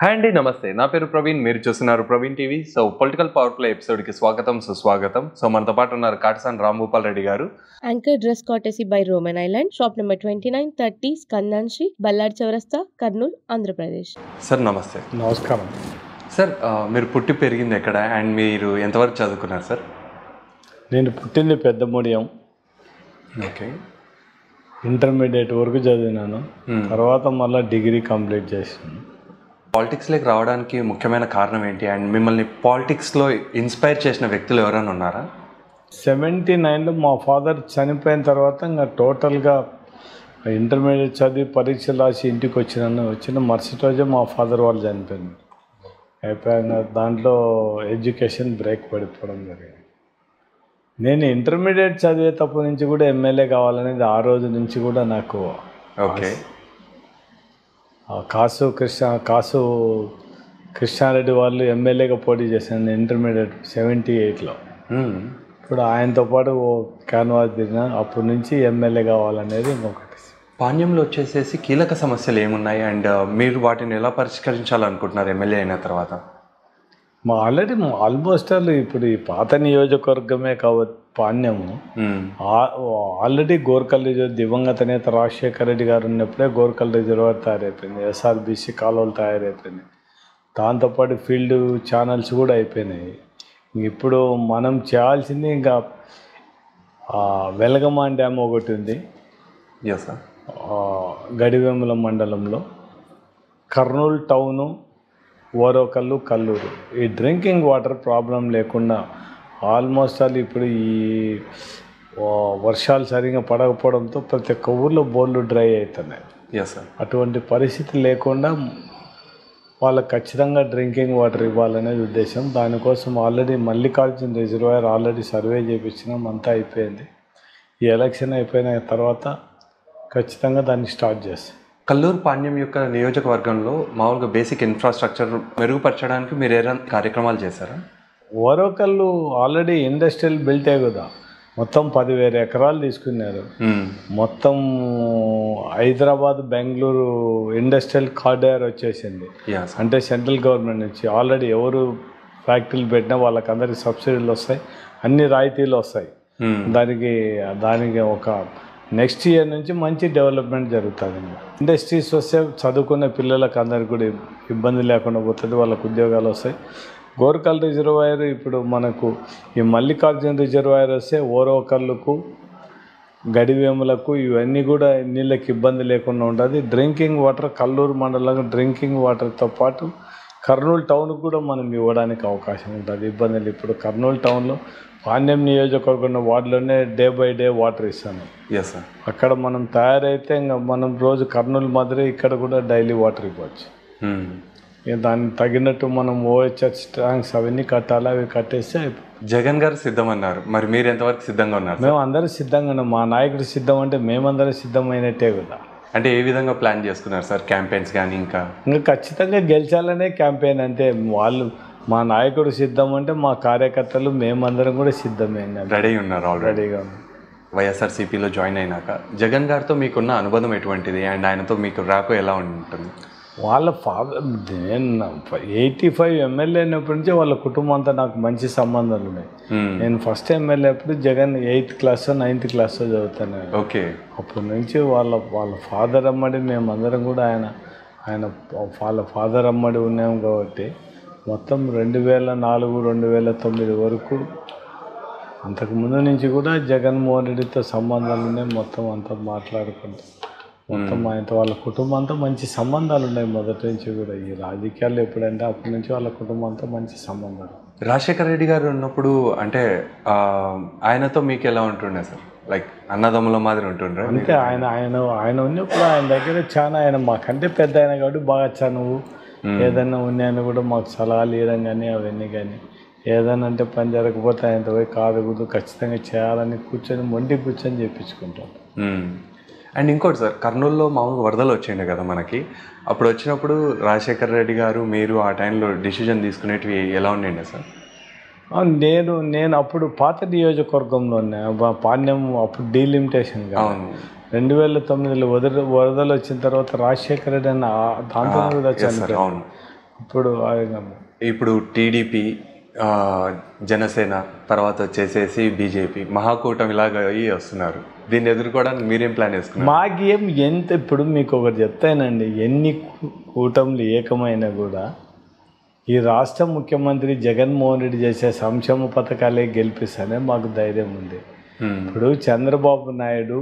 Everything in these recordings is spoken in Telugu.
హాయ్ అండి, నమస్తే. నా పేరు ప్రవీణ్. మీరు చూస్తున్నారు Praveen TV. So political power play ఎపిసోడ్కి స్వాగతం, సుస్వాగతం. సో మనతో పాటు ఉన్నారు కాటసాని రాంభూపాల్ రెడ్డి గారు. Anchor dress courtesy by Roman Island, shop number 2930 Skandanshi, Ballad Chaurasta, Kurnool, Andhra Pradesh. Sir నమస్తే. నమస్కారం సార్, మీరు పుట్టి పెరిగింది ఎక్కడ అండ్ మీరు ఎంతవరకు చదువుకున్నారు సార్? నేను పుట్టింది పెద్దముడియం. ఓకే. ఇంటర్మీడియట్ వరకు చదివినాను. తర్వాత మళ్ళీ డిగ్రీ కంప్లీట్ చేసాను. పాలిటిక్స్లోకి రావడానికి ముఖ్యమైన కారణం ఏంటి అండ్ మిమ్మల్ని పాలిటిక్స్లో ఇన్స్పైర్ చేసిన వ్యక్తులు ఎవరైనా ఉన్నారా? 79లో మా ఫాదర్ చనిపోయిన తర్వాత ఇంకా టోటల్గా ఇంటర్మీడియట్ చదివి పరీక్షలు రాసి ఇంటికి వచ్చిన మరుసటి రోజే మా ఫాదర్ వాళ్ళు చనిపోయింది. అయిపోయాక దాంట్లో ఎడ్యుకేషన్ బ్రేక్ పడిపోవడం జరిగింది. నేను ఇంటర్మీడియట్ చదివేటప్పటి నుంచి కూడా ఎమ్మెల్యే కావాలనేది ఆ రోజు నుంచి కూడా నాకు. ఓకే. కాసు కృష్ణారెడ్డి వాళ్ళు ఎమ్మెల్యేగా పోటీ చేశాను ఇంటర్మీడియట్ 78లో. ఇప్పుడు ఆయనతో పాటు క్యాన్వాస్ తిరిగిన అప్పటి నుంచి ఎమ్మెల్యే కావాలనేది ఇంకొకటి. పాణ్యంలో వచ్చేసేసి కీలక సమస్యలు ఏమున్నాయి అండ్ మీరు వాటిని ఎలా పరిష్కరించాలనుకుంటున్నారు ఎమ్మెల్యే అయిన తర్వాత? ఆల్రెడీ ఆల్మోస్ట్ ఇప్పుడు ఈ పాత నియోజకవర్గమే కాబట్టి పాణ్యము ఆల్రెడీ గోర్కల్ రిజర్వ్ దివంగత నేత రాజశేఖర రెడ్డి గారు ఉన్నప్పుడే గోర్కల్ రిజర్వాయర్ తయారైపోయింది, ఎస్ఆర్బీసీ కాలువలు తయారైపోయినాయి, దాంతోపాటు ఫీల్డ్ ఛానల్స్ కూడా అయిపోయినాయి. ఇప్పుడు మనం చేయాల్సింది ఇంకా వెలగమాన్ డ్యామ్ ఒకటి ఉంది గడివేముల మండలంలో, కర్నూలు టౌను, ఓరోకల్లు, కల్లూరు. ఈ డ్రింకింగ్ వాటర్ ప్రాబ్లం లేకుండా ఆల్మోస్ట్ ఇప్పుడు ఈ వర్షాలు సరిగా పడకపోవడంతో ప్రతి ఒక్క ఊర్లో బోర్లు డ్రై అవుతున్నాయి. అటువంటి పరిస్థితి లేకుండా వాళ్ళకి ఖచ్చితంగా డ్రింకింగ్ వాటర్ ఇవ్వాలనేది ఉద్దేశం. దానికోసం already Mallikarjuna reservoir already survey చేయించినాం, అంతా అయిపోయింది. ఈ ఎలక్షన్ అయిపోయిన తర్వాత ఖచ్చితంగా దాన్ని స్టార్ట్ చేస్తాం. కల్లూరు పాణ్యం యొక్క నియోజకవర్గంలో మామూలుగా బేసిక్ ఇన్ఫ్రాస్ట్రక్చర్ మెరుగుపరచడానికి మీరు ఏదైనా కార్యక్రమాలు చేశారా? ఓరోకల్లు ఆల్రెడీ ఇండస్ట్రియల్ బిల్టే కదా, మొత్తం 10,000 ఎకరాలు తీసుకున్నారు. మొత్తం హైదరాబాద్ బెంగళూరు ఇండస్ట్రియల్ కారిడార్ వచ్చేసింది. అంటే సెంట్రల్ గవర్నమెంట్ నుంచి ఆల్రెడీ ఎవరు ఫ్యాక్టరీలు పెట్టినా వాళ్ళకందరికీ సబ్సిడీలు వస్తాయి, అన్ని రాయితీలు వస్తాయి. దానికి ఒక నెక్స్ట్ ఇయర్ నుంచి మంచి డెవలప్మెంట్ జరుగుతుంది. ఇండస్ట్రీస్ వస్తే చదువుకునే పిల్లలకు అందరికీ కూడా ఇబ్బంది లేకుండా పోతుంది, వాళ్ళకు ఉద్యోగాలు వస్తాయి. గోర్కల్ రిజర్వాయర్ ఇప్పుడు మనకు ఈ మల్లికార్జున రిజర్వాయర్ వస్తే ఓరోకల్లుకు, గడివేములకు ఇవన్నీ కూడా నీళ్ళకి ఇబ్బంది లేకుండా ఉంటుంది. డ్రింకింగ్ వాటర్ కల్లూరు మండలంలో డ్రింకింగ్ వాటర్తో పాటు కర్నూలు టౌన్కి కూడా మనం ఇవ్వడానికి అవకాశం ఉంటుంది. ఇబ్బందులు ఇప్పుడు కర్నూలు టౌన్లో పాణ్యం నియోజకవర్గం వార్డులోనే డే బై డే వాటర్ ఇస్తాను. అక్కడ మనం తయారైతే ఇంకా మనం రోజు కర్నూలు మాదిరి ఇక్కడ కూడా డైలీ వాటర్ ఇవ్వచ్చు. దానికి తగినట్టు మనం ఓహెచ్హెచ్ ట్యాంక్స్ అవన్నీ కట్టాలి, అవి కట్టేస్తే. జగన్ గారు సిద్ధం అన్నారు, మరి మీరు ఎంతవరకు సిద్ధంగా ఉన్నారు? మేము అందరూ సిద్ధంగా ఉన్నాం. మా నాయకుడు సిద్ధం అంటే మేమందరం సిద్ధమైనట్టే కదా. అంటే ఏ విధంగా ప్లాన్ చేసుకున్నారు సార్ క్యాంపెయిన్స్ కానీ? ఇంకా ఖచ్చితంగా గెలిచాలనే క్యాంపెయిన్. అంటే వాళ్ళు మా నాయకుడు సిద్ధం అంటే మా కార్యకర్తలు మేమందరం కూడా సిద్ధమే, రెడీ ఉన్నారు, ఆల్రెడీగా. వైఎస్ఆర్సీపీలో జాయిన్ అయినాక జగన్ గారితో మీకున్న అనుబంధం ఎటువంటిది అండ్ ఆయనతో మీకు ర్యాపో ఎలా ఉంటుంది? వాళ్ళ ఫాదర్, నేను 85 ఎమ్మెల్యే అయినప్పటి నుంచి వాళ్ళ కుటుంబం అంతా నాకు మంచి సంబంధాలు ఉన్నాయి. నేను ఫస్ట్ ఎమ్మెల్యే అప్పుడు Jagan 8th class 9th class చదువుతాను. ఓకే. అప్పటి నుంచి వాళ్ళ ఫాదర్ అమ్మడి మేమందరం కూడా వాళ్ళ ఫాదర్ అమ్మడి ఉన్నాము కాబట్టి మొత్తం 2004 2009 వరకు అంతకుముందు నుంచి కూడా జగన్మోహన్ రెడ్డితో సంబంధాలు ఉన్నాయి. మొత్తం అంతా మాట్లాడుకుంటాం. మొత్తం ఆయనతో వాళ్ళ కుటుంబం అంతా మంచి సంబంధాలు ఉన్నాయి మొదటి నుంచి కూడా. ఈ రాజకీయాలు ఎప్పుడంటే అప్పటి నుంచి వాళ్ళ కుటుంబంతో మంచి సంబంధాలు. రాజశేఖర రెడ్డి గారు ఉన్నప్పుడు అంటే ఆయనతో మీకు ఎలా ఉంటుండే సార్? లైక్ అన్నదమ్ముల మాదిరి ఉంటుండ్రే? అంటే ఆయన ఉన్నప్పుడు ఆయన దగ్గర చాలా, ఆయన మాకంటే పెద్ద ఆయన కాబట్టి బాగా చనువు, ఏదైనా ఉన్నాయని కూడా మాకు సలహాలు ఇవ్వడం కానీ అవన్నీ కానీ, ఏదైనా అంటే పని జరగకపోతే ఆయనతో పోయి కాదు ఖచ్చితంగా చేయాలని మొండి కూర్చొని చేయించుకుంటాం. అండ్ ఇంకోటి సార్, కర్నూలులో మామూలుగా వరదలు వచ్చిండే కదా మనకి. అప్పుడు వచ్చినప్పుడు రాజశేఖర రెడ్డి గారు మీరు ఆ టైంలో డిసిజన్ తీసుకునేటివి ఎలా ఉండే సార్? నేను అప్పుడు పాత నియోజకవర్గంలో పాణ్యం అప్పుడు డీలిమిటేషన్ కాదు, 2009లో వరదలు వచ్చిన తర్వాత రాజశేఖర రెడ్డి అన్న దాంతో కూడా చనిపోయారు. ఇప్పుడు టీడీపీ, జనసేన, తర్వాత వచ్చేసేసి బీజేపీ మహాకూటమి ఇలాగ వస్తున్నారు. దీన్ని ఎదుర్కోవడానికి మీరేం ప్లాన్ వేసుకున్నారు? మాకేం ఎంత ఇప్పుడు మీకు ఒకటి చెప్తానండి, ఎన్ని కూటములు ఏకమైనా కూడా ఈ రాష్ట్ర ముఖ్యమంత్రి జగన్మోహన్ రెడ్డి చేసే సంక్షేమ పథకాలే గెలిపిస్తానే మాకు ధైర్యం ఉంది. ఇప్పుడు చంద్రబాబు నాయుడు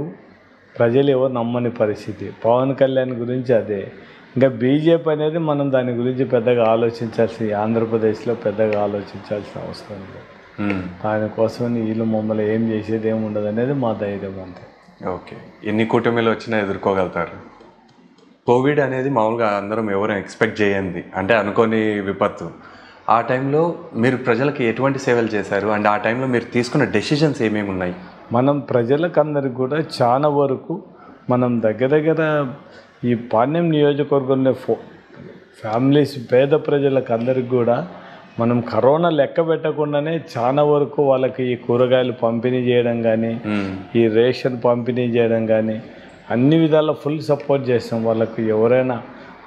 ప్రజలు ఎవరు నమ్మని పరిస్థితి, పవన్ కళ్యాణ్ గురించి అదే. ఇంకా బీజేపీ అనేది మనం దాని గురించి పెద్దగా ఆంధ్రప్రదేశ్లో పెద్దగా ఆలోచించాల్సిన అవసరం లేదు. దానికోసం వీళ్ళు మమ్మల్ని ఏం చేసేది ఏమి ఉండదు అనేది మా ధైర్యం అంతే. ఓకే, ఎన్ని కూటమిలు వచ్చినా ఎదుర్కోగలుగుతారు. కోవిడ్ అనేది మామూలుగా అందరం ఎవరు ఎక్స్పెక్ట్ చేయండి, అంటే అనుకోని విపత్తు. ఆ టైంలో మీరు ప్రజలకు ఎటువంటి సేవలు చేశారు అండ్ ఆ టైంలో మీరు తీసుకున్న డెసిషన్స్ ఏమేమి ఉన్నాయి? మనం ప్రజలకు అందరికి కూడా చాలా వరకు మనం దగ్గర ఈ పాణ్యం నియోజకవర్గంలో ఫ్యామిలీస్ పేద ప్రజలకు అందరికి కూడా మనం కరోనా లెక్క పెట్టకుండానే చాలా వరకు వాళ్ళకి ఈ కూరగాయలు పంపిణీ చేయడం కానీ, ఈ రేషన్ పంపిణీ చేయడం కానీ అన్ని విధాల ఫుల్ సపోర్ట్ చేస్తాం. వాళ్ళకు ఎవరైనా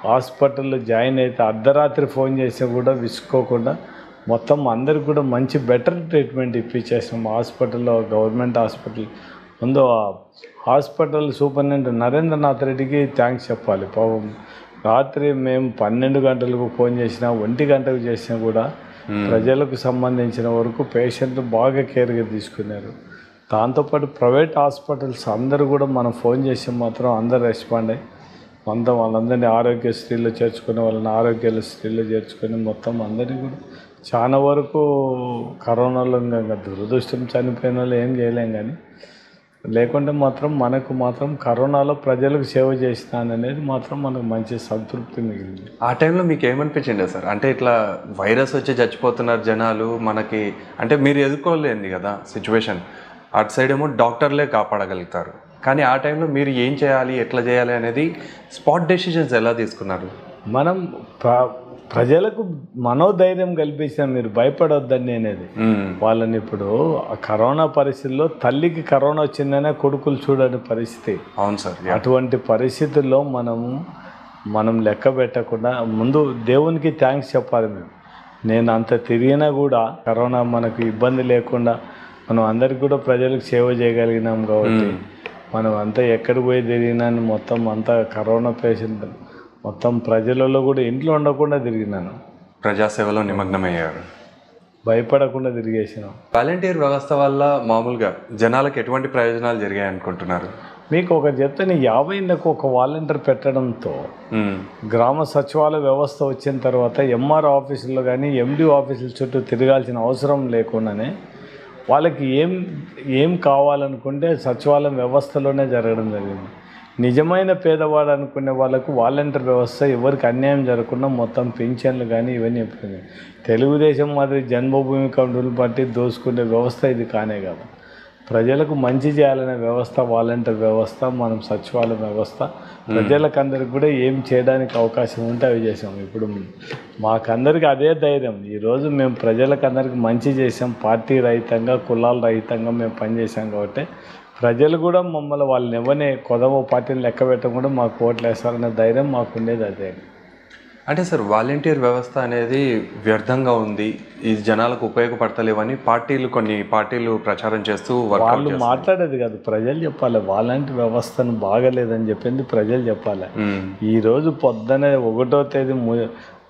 హాస్పిటల్లో జాయిన్ అయితే అర్ధరాత్రి ఫోన్ చేస్తే కూడా విసుకోకుండా మొత్తం అందరికి కూడా మంచి బెటర్ ట్రీట్మెంట్ ఇప్పించేస్తాం. హాస్పిటల్లో గవర్నమెంట్ హాస్పిటల్ ముందు హాస్పిటల్ సూపరింటెండెంట్ నరేంద్రనాథ్ రెడ్డికి థ్యాంక్స్ చెప్పాలి. పాపం రాత్రి మేము 12 గంటలకు ఫోన్ చేసినా 1 గంటకు చేసినా కూడా ప్రజలకు సంబంధించిన వరకు పేషెంట్లు బాగా కేర్గా తీసుకున్నారు. దాంతోపాటు ప్రైవేట్ హాస్పిటల్స్ అందరూ కూడా మనం ఫోన్ చేసి మాత్రం అందరు రెస్పాండ్ అయ్యి మొత్తం వాళ్ళందరినీ ఆరోగ్యశ్రీలో చేర్చుకొని వాళ్ళని ఆరోగ్యశ్రీలో చేర్చుకొని మొత్తం అందరినీ కూడా చాలా వరకు కరోనాలో ఇంకా దురదృష్టం చనిపోయిన వాళ్ళు ఏం చేయలేం. కానీ లేకుంటే మాత్రం మనకు మాత్రం కరోనాలో ప్రజలకు సేవ చేసినాననేది మాత్రం మనకు మంచి సంతృప్తి మిగిలింది. ఆ టైంలో మీకు ఏమనిపించింది సార్? అంటే ఇట్లా వైరస్ వచ్చి చచ్చిపోతున్నారు జనాలు, మనకి అంటే మీరు ఎదుర్కోలేంది కదా సిచ్యువేషన్. అటు సైడ్ ఏమో డాక్టర్లే కాపాడగలుగుతారు, కానీ ఆ టైంలో మీరు ఏం చేయాలి, ఎట్లా చేయాలి అనేది స్పాట్ డెసిషన్స్ ఎలా తీసుకున్నారు? మనం ప్రజలకు మనోధైర్యం కల్పించాం, మీరు భయపడొద్దని అనేది. వాళ్ళని ఇప్పుడు కరోనా పరిస్థితుల్లో తల్లికి కరోనా వచ్చిందనే కొడుకులు చూడని పరిస్థితి. అవును సార్. అటువంటి పరిస్థితుల్లో మనం లెక్క పెట్టకుండా ముందు దేవునికి థ్యాంక్స్ చెప్పాలి. నేను అంత తిరిగినా కూడా కరోనా మనకు ఇబ్బంది లేకుండా మనం అందరికి కూడా ప్రజలకు సేవ చేయగలిగినాం కాబట్టి మనం అంతా ఎక్కడికి పోయి తిరిగినా మొత్తం అంతా కరోనా పేషెంట్ మొత్తం ప్రజలలో కూడా ఇంట్లో ఉండకుండా తిరిగినాను. ప్రజాసేవలో నిమగ్నమయ్యారు, భయపడకుండా తిరిగేసినాం. వాలంటీర్ వ్యవస్థ వల్ల మామూలుగా జనాలకు ఎటువంటి ప్రయోజనాలు జరిగాయి అనుకుంటున్నారు? మీకు ఒక చెప్తే 50 ఇళ్ళకు ఒక వాలంటీర్ పెట్టడంతో గ్రామ సచివాలయ వ్యవస్థ వచ్చిన తర్వాత ఎంఆర్ ఆఫీసుల్లో కానీ ఎండి ఆఫీసుల చుట్టూ తిరగాల్సిన అవసరం లేకుండానే వాళ్ళకి ఏం కావాలనుకుంటే సచివాలయం వ్యవస్థలోనే జరగడం జరిగింది. నిజమైన పేదవాడు అనుకునే వాళ్ళకు వాలంటీర్ వ్యవస్థ ఎవరికి అన్యాయం జరగకుండా మొత్తం పింఛన్లు కానీ ఇవన్నీ చెప్తుంది. తెలుగుదేశం మాదిరి జన్మభూమి కౌంటర్లు బట్టి దోసుకునే వ్యవస్థ ఇది కానే కాదు. ప్రజలకు మంచి చేయాలనే వ్యవస్థ వాలంటీర్ వ్యవస్థ, మనం సచివాలయం వ్యవస్థ. ప్రజలకందరికి కూడా ఏం చేయడానికి అవకాశం ఉంటే అవి చేసాం. ఇప్పుడు మాకందరికి అదే ధైర్యం. ఈరోజు మేము ప్రజలకందరికి మంచి చేసాం, పార్టీ రహితంగా కులాల రహితంగా మేము పనిచేసాం కాబట్టి ప్రజలు కూడా మమ్మల్ని వాళ్ళని ఎవరిని కొదవ పార్టీని లెక్క పెట్టకుండా మాకు ఓట్లు వేస్తారనే ధైర్యం మాకు ఉండేది అదే. అంటే సార్ వాలంటీర్ వ్యవస్థ అనేది వ్యర్థంగా ఉంది, ఈ జనాలకు ఉపయోగపడతలేవని కొన్ని పార్టీలు ప్రచారం చేస్తూ వాళ్ళు మాట్లాడేది కాదు, ప్రజలు చెప్పాలి. వాలంటీర్ వ్యవస్థను బాగలేదని చెప్పింది ప్రజలు చెప్పాలి. ఈరోజు పొద్దునే 1వ తేదీ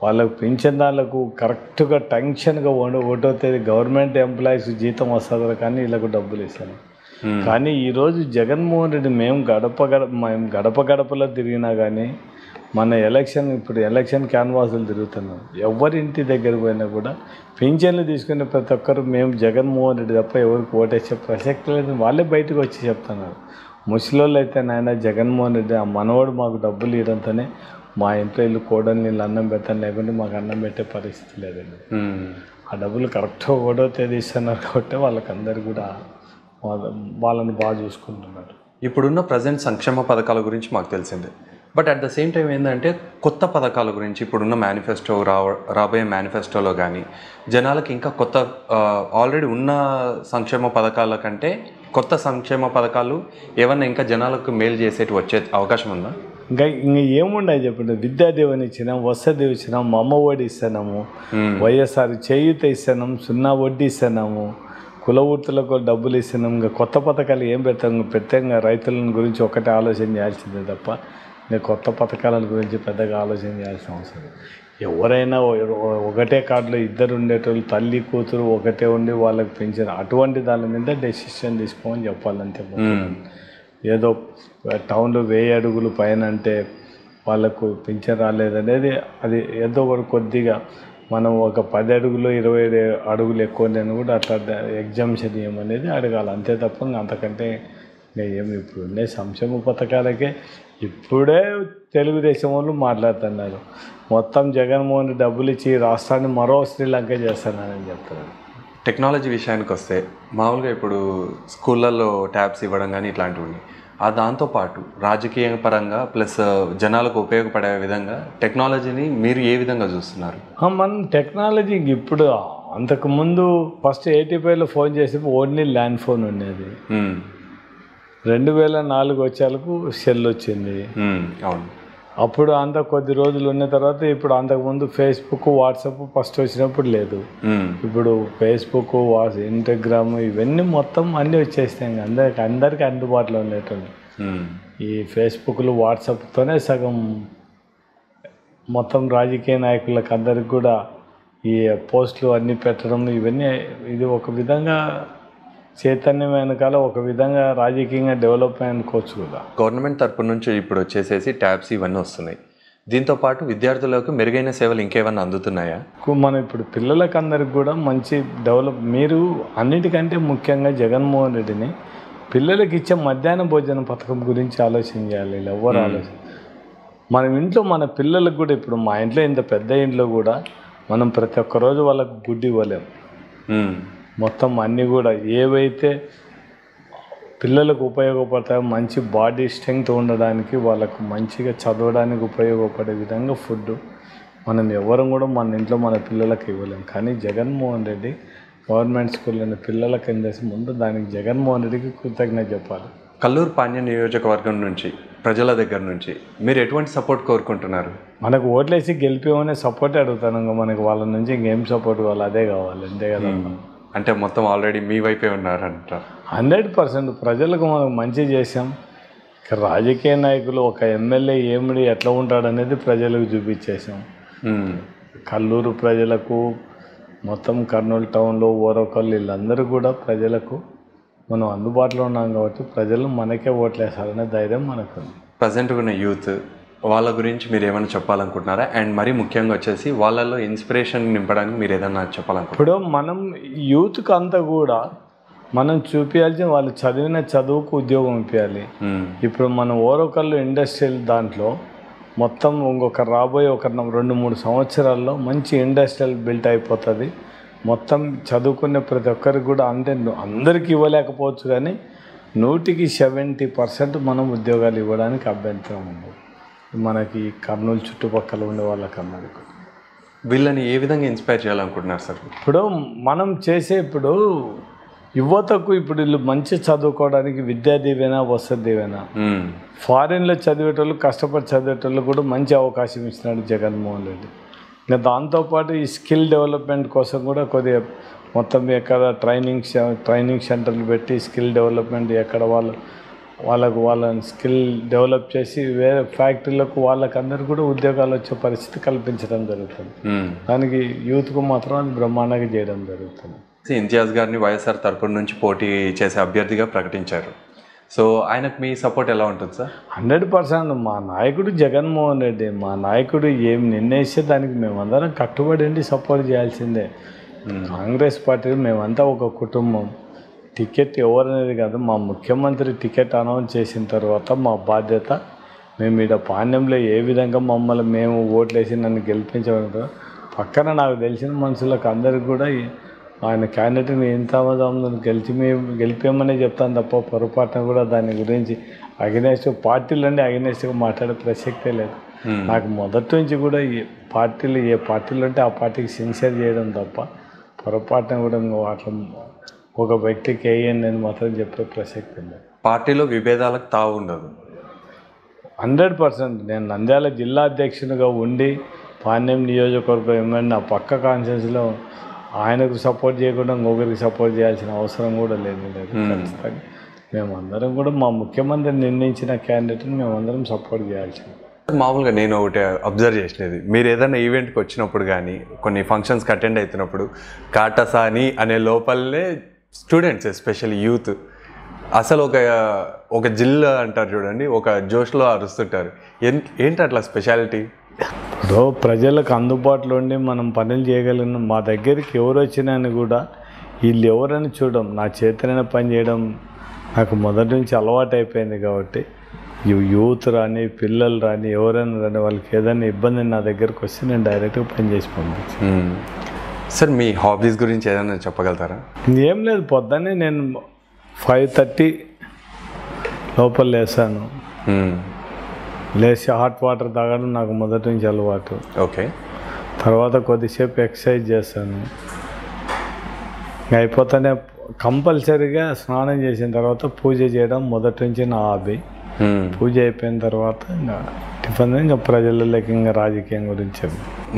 వాళ్ళకు పింఛన్దారులకు కరెక్ట్గా టెన్షన్గా 1వ తేదీ గవర్నమెంట్ ఎంప్లాయీస్ జీతం వస్తుంది కానీ వీళ్ళకు డబ్బులు ఇస్తాను. కానీ ఈరోజు జగన్మోహన్ రెడ్డి మేము గడప గడపలో తిరిగినా కానీ మన ఇప్పుడు ఎలక్షన్ క్యాన్వాసులు తిరుగుతున్నాం. ఎవరి ఇంటి దగ్గర పోయినా కూడా పింఛన్లు తీసుకునే ప్రతి ఒక్కరు మేము జగన్మోహన్ రెడ్డి తప్ప ఎవరికి ఓటేసే ప్రసక్తి లేదు. వాళ్ళే బయటకు వచ్చి చెప్తున్నారు. ముసలోళ్ళు అయితే నాయన జగన్మోహన్ రెడ్డి ఆ మనవాడు మాకు డబ్బులు ఇవ్వడంతోనే మా ఇంట్లో ఇల్లు కోడలు నీళ్ళు అన్నం పెడతాను, లేకుంటే మాకు అన్నం పెట్టే పరిస్థితి లేదండి. ఆ డబ్బులు కరెక్ట్గా 1వ తేదీ ఇస్తున్నారు కాబట్టి వాళ్ళకందరూ కూడా వాళ్ళని బాగా చూసుకుంటున్నారు. ఇప్పుడున్న ప్రజెంట్ సంక్షేమ పథకాల గురించి మాకు తెలిసిందే, but at the same time ఏంటంటే కొత్త పథకాల గురించి ఇప్పుడున్న మేనిఫెస్టో రాబోయే మేనిఫెస్టోలో కానీ జనాలకి ఇంకా కొత్త ఆల్రెడీ ఉన్న సంక్షేమ పథకాల కంటే కొత్త సంక్షేమ పథకాలు ఏమన్నా ఇంకా జనాలకు మేలు చేసేటి వచ్చే అవకాశం ఉందా? ఇంకా ఏముండవు చెప్పండి, విద్యాదీవెన ఇచ్చినాం, వసతి ఇచ్చినాం, మా అమ్మ ఒడి ఇస్తున్నాము, వైఎస్ఆర్ చేయూత ఇస్తున్నాం, 0 వడ్డీ ఇస్తున్నాము, కుల వృత్తులకు డబ్బులు ఇస్తున్నాం. ఇంకా కొత్త పథకాలు ఏం పెడతాం? ప్రత్యేకంగా రైతుల గురించి ఒకటే ఆలోచన చేయాల్సిందే తప్ప ఇంకా కొత్త పథకాల గురించి పెద్దగా ఆలోచన చేయాల్సిన అవసరం. ఎవరైనా ఒకటే కార్డులో 2 ఉండేటోళ్ళు, తల్లి కూతురు ఒకటే ఉండి వాళ్ళకి పెంచారు, అటువంటి దాని మీద డెసిషన్ తీసుకోమని చెప్పాలంతే. ఏదో టౌన్లో 1000 అడుగులు పైన అంటే వాళ్ళకు పింఛన్ రాలేదనేది అది ఏదో కూడా కొద్దిగా మనం ఒక 10 అడుగులు 20 అడుగులు ఎక్కువ నేను కూడా అట్లా ఎగ్జామ్షన్ ఏమనేది అడగాలి అంతే తప్ప అంతకంటే ఏమి. ఇప్పుడు ఉండే సంక్షేమ పథకాలకే ఇప్పుడే తెలుగుదేశం వాళ్ళు మాట్లాడుతున్నారు, మొత్తం జగన్మోహన్ రెడ్డి డబ్బులు ఇచ్చి రాష్ట్రాన్ని మరో శ్రీలంక చేస్తున్నారని చెప్తున్నారు. టెక్నాలజీ విషయానికి వస్తే మామూలుగా ఇప్పుడు స్కూళ్ళల్లో ట్యాబ్స్ ఇవ్వడం కానీ ఇట్లాంటివి, దాంతోపాటు రాజకీయ పరంగా ప్లస్ జనాలకు ఉపయోగపడే విధంగా టెక్నాలజీని మీరు ఏ విధంగా చూస్తున్నారు? మనం టెక్నాలజీ ఇప్పుడు అంతకుముందు ఫస్ట్ 85లో ఫోన్ చేసి ఓన్లీ ల్యాండ్ ఫోన్ ఉండేది. 2004 వచ్చేలకు సెల్ వచ్చింది. అవును, అప్పుడు అంత కొద్ది రోజులు ఉన్న తర్వాత ఇప్పుడు అంతకుముందు ఫేస్బుక్ వాట్సాప్ ఫస్ట్ వచ్చినప్పుడు లేదు, ఇప్పుడు ఫేస్బుక్ ఇన్స్టాగ్రామ్ ఇవన్నీ మొత్తం అన్నీ వచ్చేస్తాయి, అందరికి అందుబాటులో ఉండేటండి. ఈ ఫేస్బుక్లు వాట్సాప్తోనే సగం మొత్తం రాజకీయ నాయకులకు అందరికి కూడా ఈ పోస్టులు అన్నీ పెట్టడం ఇవన్నీ ఇది ఒక విధంగా చైతన్యం వెనకాల ఒక విధంగా రాజకీయంగా డెవలప్ అనుకోవచ్చు కదా. గవర్నమెంట్ తరపు నుంచి ఇప్పుడు వచ్చేసేసి ట్యాబ్స్ ఇవన్నీ వస్తున్నాయి, దీంతోపాటు విద్యార్థులకు మెరుగైన సేవలు ఇంకేమన్నా అందుతున్నాయా? మనం ఇప్పుడు పిల్లలకు అందరికి కూడా మంచి డెవలప్, మీరు అన్నిటికంటే ముఖ్యంగా జగన్మోహన్ రెడ్డిని పిల్లలకి ఇచ్చే మధ్యాహ్న భోజన పథకం గురించి ఆలోచన చేయాలి. ఎవరు ఆలోచన మనం ఇంట్లో మన పిల్లలకు కూడా, ఇప్పుడు మా ఇంట్లో ఇంత పెద్ద ఇంట్లో కూడా మనం ప్రతి ఒక్క రోజు వాళ్ళకు గుడ్డు ఇవ్వలేము. మొత్తం అన్నీ కూడా ఏవైతే పిల్లలకు ఉపయోగపడతాయో మంచి బాడీ స్ట్రెంగ్త్ ఉండడానికి, వాళ్ళకు మంచిగా చదవడానికి ఉపయోగపడే విధంగా ఫుడ్ మనం ఎవరం కూడా మన ఇంట్లో మన పిల్లలకు ఇవ్వలేము. కానీ జగన్మోహన్ రెడ్డి గవర్నమెంట్ స్కూల్లోని పిల్లలకు ఏం చేసి ముందు దానికి జగన్మోహన్ రెడ్డికి కృతజ్ఞత చెప్పాలి. కల్లూరు పాణ్యం నియోజకవర్గం నుంచి ప్రజల దగ్గర నుంచి మీరు ఎటువంటి సపోర్ట్ కోరుకుంటున్నారు? మనకు ఓట్లేసి గెలిపేమనే సపోర్ట్ అడుగుతాను, మనకు వాళ్ళ నుంచి ఇంకేం సపోర్ట్ కావాలి, అదే కావాలి అంతే కదా. అంటే మొత్తం ఆల్రెడీ మీ వైపే ఉన్నారంట. 100% ప్రజలకు మనం మంచి చేసాం. రాజకీయ నాయకులు ఒక ఎమ్మెల్యే ఏమిడి ఎట్లా ఉంటాడనేది ప్రజలకు చూపించేసాం. కల్లూరు ప్రజలకు మొత్తం కర్నూలు టౌన్లో ఓరకల్లు వీళ్ళందరూ కూడా ప్రజలకు మనం అందుబాటులో ఉన్నాం కాబట్టి ప్రజలు మనకే ఓట్లేస్తారనే ధైర్యం మనకుంది. ప్రజెంట్ ఉన్న యూత్ వాళ్ళ గురించి మీరు ఏమైనా చెప్పాలనుకుంటున్నారా? అండ్ మరీ ముఖ్యంగా వచ్చేసి వాళ్ళల్లో ఇన్స్పిరేషన్ నింపడానికి మీరు ఏదైనా చెప్పాలనుకుంటున్నారు? ఇప్పుడు మనం యూత్కి అంతా కూడా మనం చూపించాల్సిన వాళ్ళు చదివిన చదువుకు ఉద్యోగం ఇప్పించాలి. ఇప్పుడు మనం ఓరకల్లు ఇండస్ట్రియల్ దాంట్లో మొత్తం ఇంకొక రాబోయే ఒక 2-3 సంవత్సరాల్లో మంచి ఇండస్ట్రియల్ బిల్ట్ అయిపోతుంది. మొత్తం చదువుకునే ప్రతి ఒక్కరికి కూడా అందరికీ ఇవ్వలేకపోవచ్చు, కానీ 100% మనం ఉద్యోగాలు ఇవ్వడానికి అభ్యంతరం ఉంది మనకి కర్నూలు చుట్టుపక్కల ఉండే వాళ్ళకన్నది. వీళ్ళని ఏ విధంగా ఇన్స్పైర్ చేయాలనుకుంటున్నారు సార్? ఇప్పుడు మనం చేసే ఇప్పుడు యువతకు ఇప్పుడు వీళ్ళు మంచి చదువుకోవడానికి విద్యా దీవెన వసతి దీవెన, ఫారిన్లో చదివేటోళ్ళు కష్టపడి చదివేటోళ్ళు కూడా మంచి అవకాశం ఇచ్చినాడు జగన్మోహన్ రెడ్డి. ఇంకా దాంతోపాటు ఈ స్కిల్ డెవలప్మెంట్ కోసం కూడా కొద్దిగా మొత్తం ఎక్కడ ట్రైనింగ్ సెంటర్లు పెట్టి స్కిల్ డెవలప్మెంట్ ఎక్కడ వాళ్ళని స్కిల్ డెవలప్ చేసి వేరే ఫ్యాక్టరీలకు వాళ్ళకందరూ కూడా ఉద్యోగాలు వచ్చే పరిస్థితి కల్పించడం జరుగుతుంది. దానికి యూత్కు మాత్రం అది బ్రహ్మాండంగా చేయడం జరుగుతుంది. ఇంతియాజ్ గారిని వైఎస్ఆర్ తరపు నుంచి పోటీ చేసే అభ్యర్థిగా ప్రకటించారు. సో ఆయనకు మీ సపోర్ట్ ఎలా ఉంటుంది సార్? 100% మా నాయకుడు జగన్మోహన్ రెడ్డి, మా నాయకుడు ఏం నిర్ణయిస్తే దానికి మేమందరం కట్టుబడి సపోర్ట్ చేయాల్సిందే. కాంగ్రెస్ పార్టీ మేమంతా ఒక కుటుంబం. టికెట్ ఎవరనేది కాదు, మా ముఖ్యమంత్రి టికెట్ అనౌన్స్ చేసిన తర్వాత మా బాధ్యత మేము ఇక్కడ పాణ్యంలో ఏ విధంగా మేము ఓట్లేసి నన్ను గెలిపించడం పక్కన నాకు తెలిసిన మనుషులకు అందరికి కూడా ఆయన క్యాండిడేట్ని ఎంత గెలిపేమనే చెప్తాను తప్ప పొరపాటున కూడా దాని గురించి పార్టీలన్నీ అగెనెస్ట్గా మాట్లాడే ప్రసక్తే లేదు. నాకు మొదటి నుంచి కూడా ఏ పార్టీలు అంటే ఆ పార్టీకి సిన్సియర్ చేయడం తప్ప పొరపాటున కూడా అట్లా ఒక వ్యక్తికి వేయండి అని మాత్రం చెప్పే ప్రసక్తి ఉంది. పార్టీలో విభేదాలకు తావు ఉండదు. 100%. నేను నంద్యాల జిల్లా అధ్యక్షునిగా ఉండి పాణ్యం నియోజకవర్గం ఏమన్నా పక్క కాన్షియస్లో ఆయనకు సపోర్ట్ చేయకుండా ఇంకొకరికి సపోర్ట్ చేయాల్సిన అవసరం కూడా లేదు. ఖచ్చితంగా మేమందరం కూడా మా ముఖ్యమంత్రి నిర్ణయించిన క్యాండిడేట్ని మేమందరం సపోర్ట్ చేయాల్సింది. మామూలుగా నేను ఒకటి అబ్జర్వ్ చేసినది, మీరు ఏదైనా ఈవెంట్కి వచ్చినప్పుడు కానీ కొన్ని ఫంక్షన్స్కి అటెండ్ అవుతున్నప్పుడు కాటసాని అనే లోపలనే స్టూడెంట్స్ ఎస్పెషల్లీ యూత్ అసలు ఒక జిల్లా అంటారు చూడండి, ఒక జోష్లో అరుస్తుంటారు. ఏంటి అట్లా స్పెషాలిటీ? ఇప్పుడు ప్రజలకు అందుబాటులో ఉండి మనం పనులు చేయగలిగిన మా దగ్గరికి ఎవరు వచ్చినా కూడా వీళ్ళు ఎవరని చూడడం, నా చేతనైనా పని చేయడం నాకు మొదటి నుంచి అలవాటు అయిపోయింది. కాబట్టి యూత్ రాని పిల్లలు రాని ఎవరైనా రాని వాళ్ళకి ఏదైనా ఇబ్బంది నా దగ్గరకు వస్తే నేను డైరెక్ట్గా పని చేసి పంపించాను. సార్ మీ హాబీస్ గురించి ఏదైనా చెప్పగలుగుతారా? ఏం లేదు, పొద్దున్నే నేను 5:30 లోపల లేసాను. లేచి హాట్ వాటర్ తాగడం నాకు మొదటి నుంచి అలవాటు. ఓకే. తర్వాత కొద్దిసేపు ఎక్సర్సైజ్ చేస్తాను. అయిపోతానే కంపల్సరీగా స్నానం చేసిన తర్వాత పూజ చేయడం మొదటి నుంచి నా హాబీ. పూజ అయిపోయిన తర్వాత ఇంకా టిఫిన్, ఇంకా ప్రజలకి ఇంకా రాజకీయం గురించి.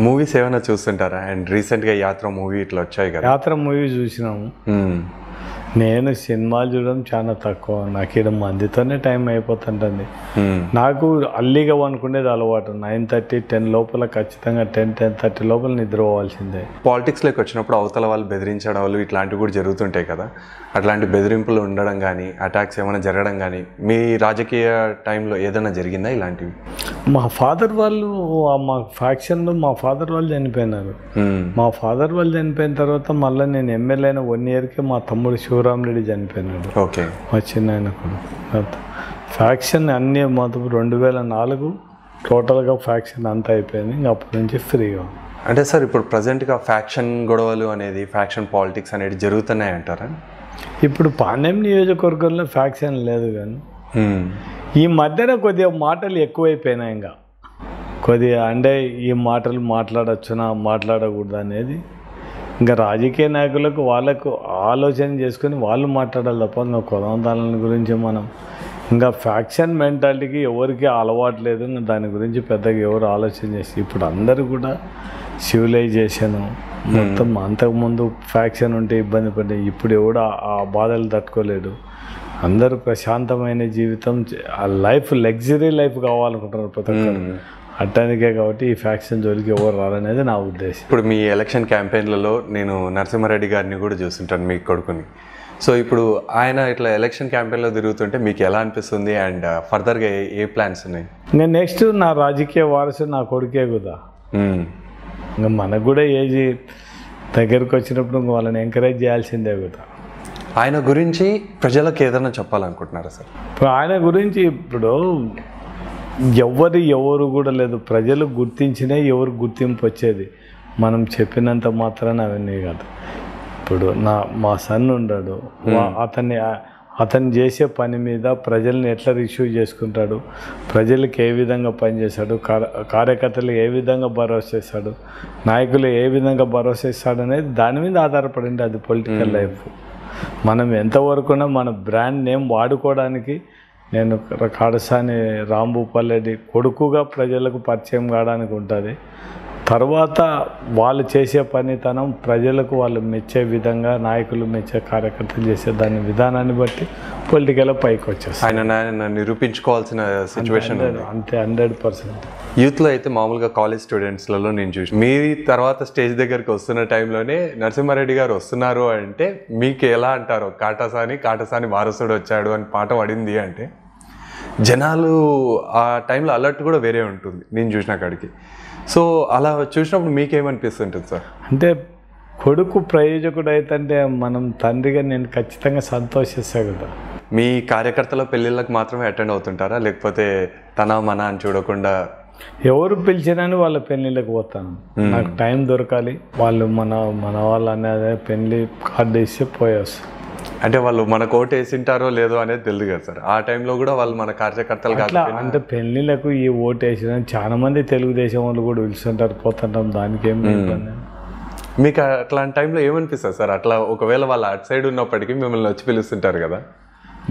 మూవీస్ ఏమైనా చూస్తుంటారా? అండ్ రీసెంట్గా యాత్ర మూవీ ఇట్లా వచ్చాయి కదా. యాత్ర మూవీ చూసినాము. నేను సినిమాలు చూడడం చాలా తక్కువ. నాకు ఇక్కడ మందితోనే టైం అయిపోతుంటుంది. నాకు అల్లిగా అనుకునేది అలవాటు. 9:30, 10 లోపల ఖచ్చితంగా 10-10:30 లోపల నిద్రపోవాల్సిందే. పాలిటిక్స్లోకి వచ్చినప్పుడు అవతల వాళ్ళు బెదిరించడం ఇట్లాంటివి కూడా జరుగుతుంటాయి కదా. అట్లాంటి బెదిరింపులు ఉండడం కానీ అటాక్స్ ఏమైనా జరగడం కానీ మీ రాజకీయ టైంలో ఏదైనా జరిగిందా ఇలాంటివి? మా ఫాదర్ వాళ్ళు, మా ఫ్యాక్షన్లో మా ఫాదర్ వాళ్ళు చనిపోయినారు. మా ఫాదర్ వాళ్ళు చనిపోయిన తర్వాత మళ్ళీ నేను ఎమ్మెల్యే అయిన 1 ఇయర్కి మా తమ్ముడు శివరామరెడ్డి చనిపోయినాడు. ఓకే. మా చిన్న ఆయన కూడా ఫ్యాక్షన్ అన్నీ మొత్తం 2004 టోటల్గా ఫ్యాక్షన్ అంతా అయిపోయింది. ఇంకా అప్పటి నుంచి ఫ్రీగా. అంటే సార్ ఇప్పుడు ప్రజెంట్గా ఫ్యాక్షన్ గొడవలు అనేది, ఫ్యాక్షన్ పాలిటిక్స్ అనేది జరుగుతున్నాయి అంటారా? ఇప్పుడు పాణ్యం నియోజకవర్గంలో ఫ్యాక్షన్ లేదు, కానీ ఈ మధ్యన కొద్దిగా మాటలు ఎక్కువైపోయినాయి. ఇంకా కొద్దిగా అంటే ఈ మాటలు మాట్లాడచ్చునా మాట్లాడకూడదు అనేది ఇంకా రాజకీయ నాయకులకు వాళ్ళకు ఆలోచన చేసుకొని వాళ్ళు మాట్లాడాలి తప్ప ఇంకా కులందాల గురించి మనం ఇంకా ఫ్యాక్షన్ మెంటాలిటీకి ఎవరికి అలవాటు లేదు. ఇంకా దాని గురించి పెద్దగా ఎవరు ఆలోచన చేసి ఇప్పుడు అందరూ కూడా సివిలైజేషను మొత్తం. అంతకుముందు ఫ్యాక్షన్ ఉంటే ఇబ్బంది పడ్డాయి, ఇప్పుడు ఎవడు ఆ బాధలు తట్టుకోలేడు. అందరూ ప్రశాంతమైన జీవితం, ఆ లైఫ్ లగ్జరీ లైఫ్ కావాలనుకుంటున్నారు ప్రతి ఒక్కరు. అట్టానికే కాబట్టి ఈ ఫ్యాక్షన్ జోలికి ఎవరు రాలనేది నా ఉద్దేశం. ఇప్పుడు మీ ఎలక్షన్ క్యాంపెయిన్లలో నేను నరసింహారెడ్డి గారిని కూడా చూస్తుంటాను, మీ కొడుకుని. సో ఇప్పుడు ఆయన ఇట్లా ఎలక్షన్ క్యాంపెయిన్లో తిరుగుతుంటే మీకు ఎలా అనిపిస్తుంది? అండ్ ఫర్దర్గా ఏ ప్లాన్స్ ఉన్నాయి? ఇంకా నెక్స్ట్ నా రాజకీయ వారసు నా కొడుకే కదా. ఇంకా మనకు కూడా ఏజ్ దగ్గరకు వచ్చినప్పుడు ఇంకా వాళ్ళని ఎంకరేజ్ చేయాల్సిందే కదా. ఆయన గురించి ప్రజలకు ఏదైనా చెప్పాలనుకుంటున్నారా సార్? ఇప్పుడు ఆయన గురించి ఇప్పుడు ఎవరు కూడా లేదు. ప్రజలు గుర్తించినా ఎవరు గుర్తింపు వచ్చేది మనం చెప్పినంత మాత్రాన అవన్నీ కాదు. ఇప్పుడు మా సన్ ఉన్నాడు, అతను చేసే పని మీద ప్రజల్ని ఎట్లా రిసీవ్ చేసుకుంటాడు, ప్రజలకు ఏ విధంగా పనిచేస్తాడు, కార్యకర్తలు ఏ విధంగా భరోసా ఇస్తాడు, నాయకులు ఏ విధంగా భరోసా ఇస్తాడు అనేది దాని మీద ఆధారపడింది అది పొలిటికల్ లైఫ్. మనం ఎంతవరకున్నా మన బ్రాండ్ నేమ్ వాడుకోవడానికి నేను కాటసాని రాంభూపాల్రెడ్డి కొడుకుగా ప్రజలకు పరిచయం కావడానికి ఉంటుంది. తర్వాత వాళ్ళు చేసే పనితనం ప్రజలకు వాళ్ళు మెచ్చే విధంగా, నాయకులు మెచ్చే, కార్యకర్తలు చేసే దాని విధానాన్ని బట్టి పొలిటికల్ పైకి వచ్చేస్తాయి. ఆయన నిరూపించుకోవాల్సిన సిచ్యువేషన్ అంతే 100%. యూత్లో అయితే మామూలుగా కాలేజ్ స్టూడెంట్స్లలో నేను చూసి మీ తర్వాత స్టేజ్ దగ్గరికి వస్తున్న టైంలోనే నరసింహారెడ్డి గారు వస్తున్నారు అంటే మీకు ఎలా అంటారు? కాటసాని వారసుడు వచ్చాడు అని పాట పడింది అంటే జనాలు ఆ టైంలో అలర్ట్ కూడా వేరే ఉంటుంది నేను చూసిన కాడికి. సో అలా చూసినప్పుడు మీకేమనిపిస్తుంటుంది సార్? అంటే కొడుకు ప్రయోజకుడు అయితే మనం తండ్రిగా నేను ఖచ్చితంగా సంతోషిస్తాను కదా. మీ కార్యకర్తల పెళ్ళిళ్ళకి మాత్రమే అటెండ్ అవుతుంటారా, లేకపోతే తన మన అని చూడకుండా ఎవరు పిలిచినని వాళ్ళ పెళ్ళిళ్ళకి పోతాను. నాకు టైం దొరకాలి, వాళ్ళు మన వాళ్ళు అనేది పెళ్ళి కార్డు ఇస్తే పోయేస్తాను. అంటే వాళ్ళు మన కోట్ వేసింటారో లేదో అనేది తెలియదు కదా సార్. ఆ టైంలో కూడా వాళ్ళు మన కార్యకర్తలు కాదు. అంటే పెళ్ళిళ్ళకు ఈ ఓటు వేసిన చాలా మంది తెలుగుదేశం వాళ్ళు కూడా పిలుస్తుంటారు, పోతుంటాం, దానికి ఏమి ఇబ్బంది. మీకు అట్లాంటి టైంలో ఏమనిపిస్తుంది సార్? అట్లా ఒకవేళ వాళ్ళు అటు సైడ్ ఉన్నప్పటికీ మిమ్మల్ని వచ్చి పిలుస్తుంటారు కదా.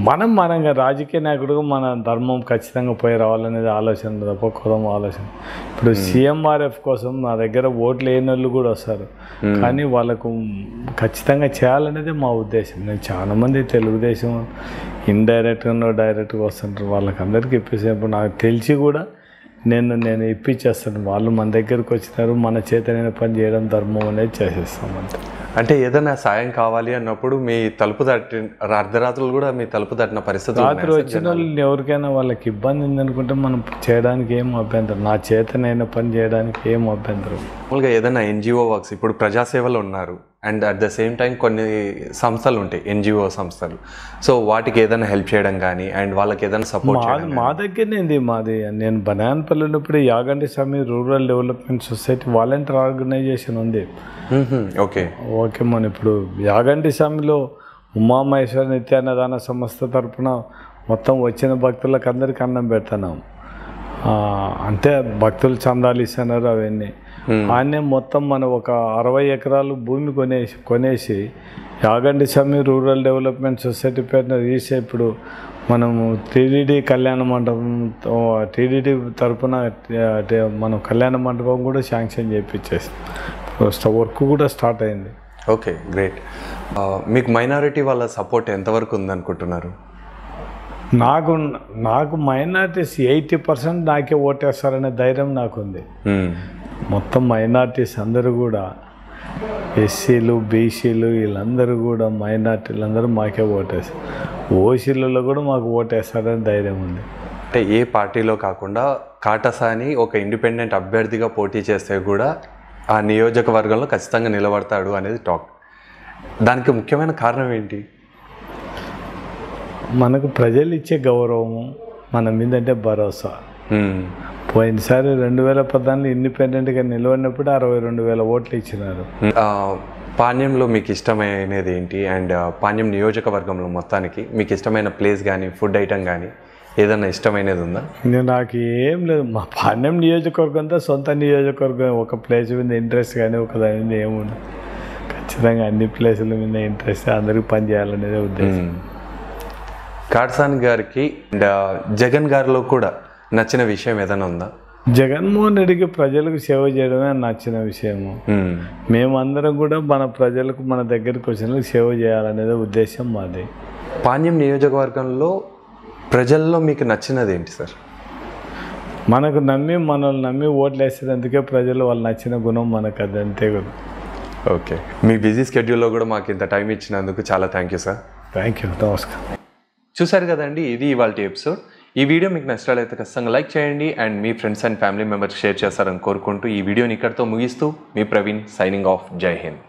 మనంగా రాజకీయ నాయకుడుగా మన ధర్మం ఖచ్చితంగా పోయి రావాలనేది ఆలోచన తప్ప కులం ఆలోచన. ఇప్పుడు సీఎంఆర్ఎఫ్ కోసం నా దగ్గర ఓట్లు లేని వాళ్ళు కూడా వస్తారు, కానీ వాళ్ళకు ఖచ్చితంగా చేయాలనేది మా ఉద్దేశం. నేను చాలామంది తెలుగుదేశం ఇండైరెక్ట్గా డైరెక్ట్గా వస్తుంటారు, వాళ్ళకందరికీ ఇప్పించినప్పుడు నాకు తెలిసి కూడా నేను ఇప్పించేస్తాను. వాళ్ళు మన దగ్గరికి వచ్చినారు, మన చేతనైన పని చేయడం ధర్మం అనేది చేసేస్తాం అంతే. అంటే ఏదైనా సాయం కావాలి అన్నప్పుడు మీ తలుపు తట్టి అర్ధరాత్రులు కూడా మీ తలుపు తట్టిన పరిస్థితులు రాత్రి వచ్చిన వాళ్ళు ఎవరికైనా వాళ్ళకి ఇబ్బంది ఉందనుకుంటే మనం చేయడానికి ఏం అభ్యంతరం, నా చేతనైన పని చేయడానికి ఏం అభ్యంతరం. మామూలుగా ఏదైనా ఎన్జిఓ వర్క్స్, ఇప్పుడు ప్రజాసేవలో ఉన్నారు and at the same time కొన్ని సంస్థలు ఉంటాయి ఎన్జిఓ సంస్థలు, సో వాటికి ఏదైనా హెల్ప్ చేయడం కానీ అండ్ వాళ్ళకి ఏదైనా సపోర్ట్ చేయడం. మా దగ్గరనేది మాది, నేను బనాయన్పల్లి ఉన్నప్పుడు Yaganti Swami rural development society volunteer organisation ఉంది. ఓకే ఓకే, మనం ఇప్పుడు యాగంటి స్వామిలో ఉమామహేశ్వర నిత్యాన్నదాన సంస్థ తరఫున మొత్తం వచ్చిన భక్తులకు అందరికీ అన్నం పెడుతున్నాం. అంటే భక్తులు చందాలు ఇస్తున్నారు అవన్నీ. ఆయనే మొత్తం మనం ఒక 60 ఎకరాలు భూమి కొనేసి Yaganti Swami rural development society పేరున రీసే ఇప్పుడు మనము టీడీడీ కళ్యాణ మండపం, టీడీడీ తరఫున మనం కళ్యాణ మండపం కూడా శాంక్షన్ చేయించేసి వర్క్ కూడా స్టార్ట్ అయింది. Okay, great. మీకు మైనారిటీ వాళ్ళ సపోర్ట్ ఎంతవరకు ఉందనుకుంటున్నారు? నాకు మైనారిటీస్ 80% నాకే ఓటేస్తారనే ధైర్యం నాకుంది. మొత్తం మైనారిటీస్ అందరూ కూడా, ఎస్సీలు బీసీలు వీళ్ళందరూ కూడా, మైనారిటీలందరూ మాకే ఓటేస్తారు. ఓసీలలో కూడా మాకు ఓటేస్తారని ధైర్యం ఉంది. అంటే ఏ పార్టీలో కాకుండా కాటసాని ఒక ఇండిపెండెంట్ అభ్యర్థిగా పోటీ చేస్తే కూడా ఆ నియోజకవర్గంలో ఖచ్చితంగా నిలబడతాడు అనేది టాక్. దానికి ముఖ్యమైన కారణం ఏంటి? మనకు ప్రజలు ఇచ్చే గౌరవము, మన మీదంటే భరోసా. పోయినసారి 2014 ఇండిపెండెంట్గా నిలబడినప్పుడు 62,000 ఓట్లు ఇచ్చినారు. పాణ్యంలో మీకు ఇష్టమైనది ఏంటి అండ్ పాణ్యం నియోజకవర్గంలో మొత్తానికి మీకు ఇష్టమైన ప్లేస్ కానీ ఫుడ్ ఐటమ్ కానీ ఏదన్నా ఇష్టమైనది ఉందా? నాకు ఏం లేదు, మా పాణ్యం నియోజకవర్గంతో సొంత నియోజకవర్గం, ఒక ప్లేస్ మీద ఇంట్రెస్ట్ కానీ ఒక దాని మీద ఏముంది. ఖచ్చితంగా అన్ని ప్లేసుల మీద ఇంట్రెస్ట్, అందరికీ పని చేయాలనేది ఉద్దేశం. కాటసాని గారికి అండ్ జగన్ గారిలో కూడా నచ్చిన విషయం ఏదైనా ఉందా? జగన్మోహన్ రెడ్డికి ప్రజలకు సేవ చేయడమే నచ్చిన విషయము. మేమందరం కూడా మన ప్రజలకు, మన దగ్గరికి వచ్చిన సేవ చేయాలనేది ఉద్దేశం మాది. పాణ్యం నియోజకవర్గంలో ప్రజల్లో మీకు నచ్చినది ఏంటి సార్? మనల్ని నమ్మి ఓట్లు వేసేందుకే ప్రజలు వాళ్ళు నచ్చిన గుణం మనకు అది, అంతే కదా. ఓకే, మీ బిజీ స్కెడ్యూల్లో కూడా మాకు ఇంత టైం ఇచ్చినందుకు చాలా thank you sir. Thank you, నమస్కారం. చూసారు కదండి, ఇది ఇవాళ ఎపిసోడ్. ఈ వీడియో మీకు నచ్చినట్లయితే ఖచ్చితంగా లైక్ చేయండి and me friends and family members share చేస్తారని కోరుకుంటూ ఈ వీడియోని ఇక్కడితో ముగిస్తూ మీ ప్రవీణ్ సైనింగ్ ఆఫ్. జై హింద్.